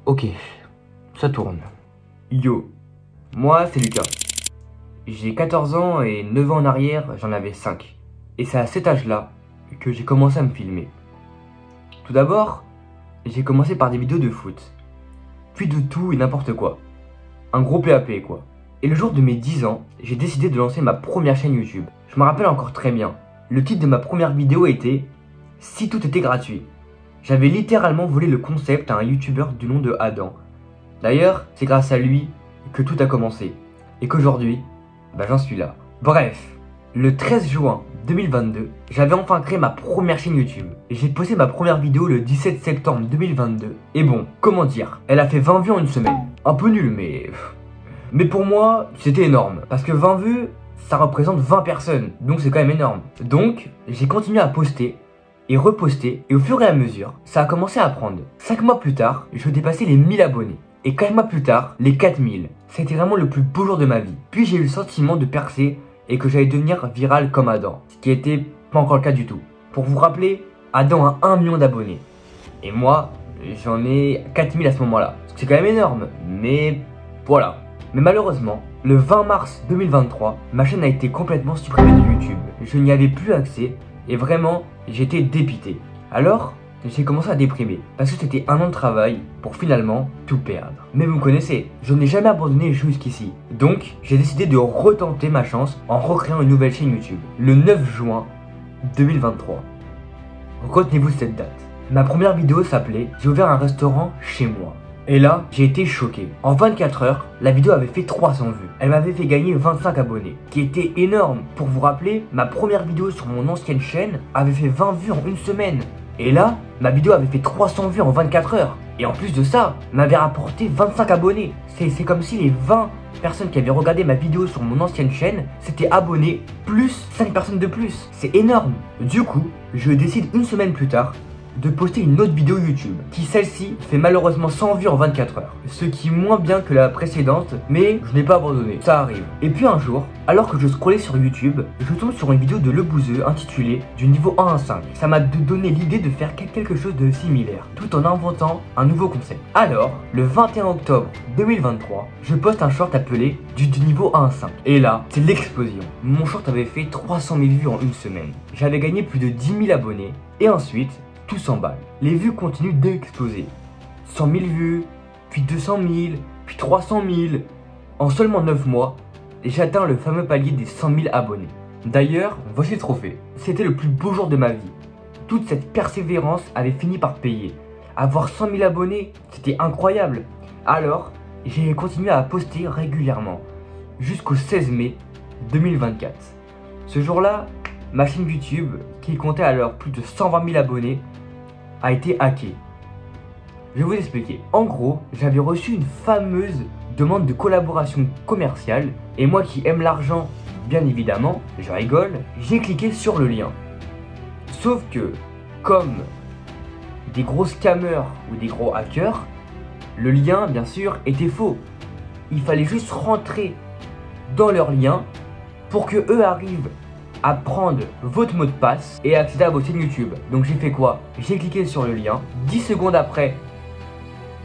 Ok, ça tourne. Yo, moi c'est Lucas. J'ai 14 ans et 9 ans en arrière, j'en avais 5. Et c'est à cet âge-là que j'ai commencé à me filmer. Tout d'abord, j'ai commencé par des vidéos de foot. Puis de tout et n'importe quoi. Un gros PAP quoi. Et le jour de mes 10 ans, j'ai décidé de lancer ma première chaîne YouTube. Je me rappelle encore très bien. Le titre de ma première vidéo était « Si tout était gratuit ». J'avais littéralement volé le concept à un youtubeur du nom de Adam. D'ailleurs, c'est grâce à lui que tout a commencé. Et qu'aujourd'hui, j'en suis là. Bref, le 13 juin 2022, j'avais enfin créé ma première chaîne YouTube. Et j'ai posté ma première vidéo le 17 septembre 2022. Et bon, comment dire, elle a fait 20 vues en une semaine. Un peu nul, mais... Mais pour moi, c'était énorme. Parce que 20 vues, ça représente 20 personnes. Donc c'est quand même énorme. Donc, j'ai continué à poster et reposter. Et au fur et à mesure, ça a commencé à prendre. 5 mois plus tard, je dépassais les 1000 abonnés. Et 4 mois plus tard, les 4000. C'était vraiment le plus beau jour de ma vie. Puis j'ai eu le sentiment de percer et que j'allais devenir viral comme Adam. Ce qui était pas encore le cas du tout. Pour vous rappeler, Adam a 1 million d'abonnés. Et moi, j'en ai 4000 à ce moment-là. C'est quand même énorme, mais voilà. Mais malheureusement, le 20 mars 2023, ma chaîne a été complètement supprimée de YouTube. Je n'y avais plus accès et vraiment, j'étais dépité. Alors, j'ai commencé à déprimer parce que c'était 1 an de travail pour finalement tout perdre. Mais vous me connaissez, je n'ai jamais abandonné jusqu'ici. Donc, j'ai décidé de retenter ma chance en recréant une nouvelle chaîne YouTube. Le 9 juin 2023. Retenez-vous cette date. Ma première vidéo s'appelait « J'ai ouvert un restaurant chez moi ». Et là, j'ai été choqué. En 24 heures, la vidéo avait fait 300 vues. Elle m'avait fait gagner 25 abonnés, qui était énorme. Pour vous rappeler, ma première vidéo sur mon ancienne chaîne avait fait 20 vues en une semaine. Et là, ma vidéo avait fait 300 vues en 24 heures. Et en plus de ça, m'avait rapporté 25 abonnés. C'est comme si les 20 personnes qui avaient regardé ma vidéo sur mon ancienne chaîne s'étaient abonnées, plus 5 personnes de plus. C'est énorme. Du coup, je décide une semaine plus tard de poster une autre vidéo YouTube, qui celle-ci fait malheureusement 100 vues en 24 heures, ce qui est moins bien que la précédente, mais je n'ai pas abandonné, ça arrive. Et puis un jour, alors que je scrollais sur YouTube, je tombe sur une vidéo de Le Bouzeux intitulée « Du niveau 1 à 5 ». Ça m'a donné l'idée de faire quelque chose de similaire, tout en inventant un nouveau concept. Alors, le 21 octobre 2023, je poste un short appelé « Du niveau 1 à 5 ». Et là, c'est l'explosion. Mon short avait fait 300 000 vues en une semaine. J'avais gagné plus de 10 000 abonnés, et ensuite, tout s'emballe. Les vues continuent d'exploser. 100 000 vues, puis 200 000, puis 300 000. En seulement 9 mois, j'atteins le fameux palier des 100 000 abonnés. D'ailleurs, voici le trophée. C'était le plus beau jour de ma vie. Toute cette persévérance avait fini par payer. Avoir 100 000 abonnés, c'était incroyable. Alors, j'ai continué à poster régulièrement, jusqu'au 16 mai 2024. Ce jour-là, ma chaîne YouTube, qui comptait alors plus de 120 000 abonnés, a été hacké. Je vais vous expliquer. En gros, j'avais reçu une fameuse demande de collaboration commerciale et moi qui aime l'argent, bien évidemment, je rigole, j'ai cliqué sur le lien. Sauf que, comme des gros scammers ou des gros hackers, le lien, bien sûr, était faux. Il fallait juste rentrer dans leur lien pour que eux arrivent à prendre votre mot de passe et accéder à votre chaîne YouTube. Donc j'ai fait quoi? J'ai cliqué sur le lien, 10 secondes après,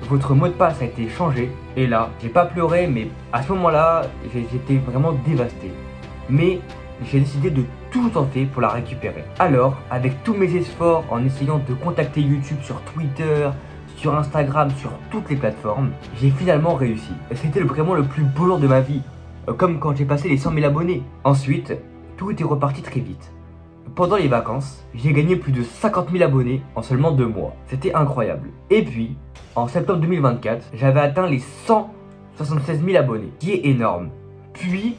votre mot de passe a été changé. Et là, j'ai pas pleuré, mais à ce moment-là, j'étais vraiment dévasté. Mais j'ai décidé de tout tenter pour la récupérer. Alors, avec tous mes efforts, en essayant de contacter YouTube sur Twitter, sur Instagram, sur toutes les plateformes, j'ai finalement réussi. C'était vraiment le plus beau jour de ma vie, comme quand j'ai passé les 100 000 abonnés. Ensuite, tout était reparti très vite. Pendant les vacances, j'ai gagné plus de 50 000 abonnés en seulement 2 mois. C'était incroyable. Et puis, en septembre 2024, j'avais atteint les 176 000 abonnés, qui est énorme. Puis,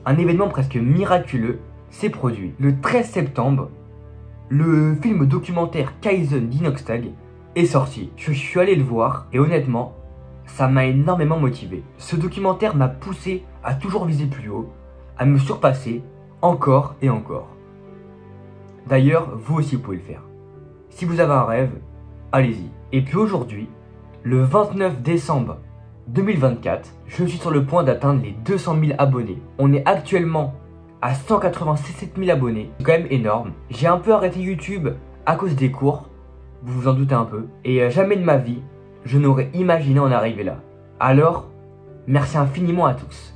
un événement presque miraculeux s'est produit. Le 13 septembre, le film documentaire Kaizen d'Inoxtag est sorti. Je suis allé le voir et honnêtement, ça m'a énormément motivé. Ce documentaire m'a poussé à toujours viser plus haut, à me surpasser, encore et encore. D'ailleurs, vous aussi pouvez le faire. Si vous avez un rêve, allez-y. Et puis aujourd'hui, le 29 décembre 2024, je suis sur le point d'atteindre les 200 000 abonnés. On est actuellement à 187 000 abonnés, c'est quand même énorme. J'ai un peu arrêté YouTube à cause des cours, vous vous en doutez un peu. Et jamais de ma vie, je n'aurais imaginé en arriver là. Alors, merci infiniment à tous.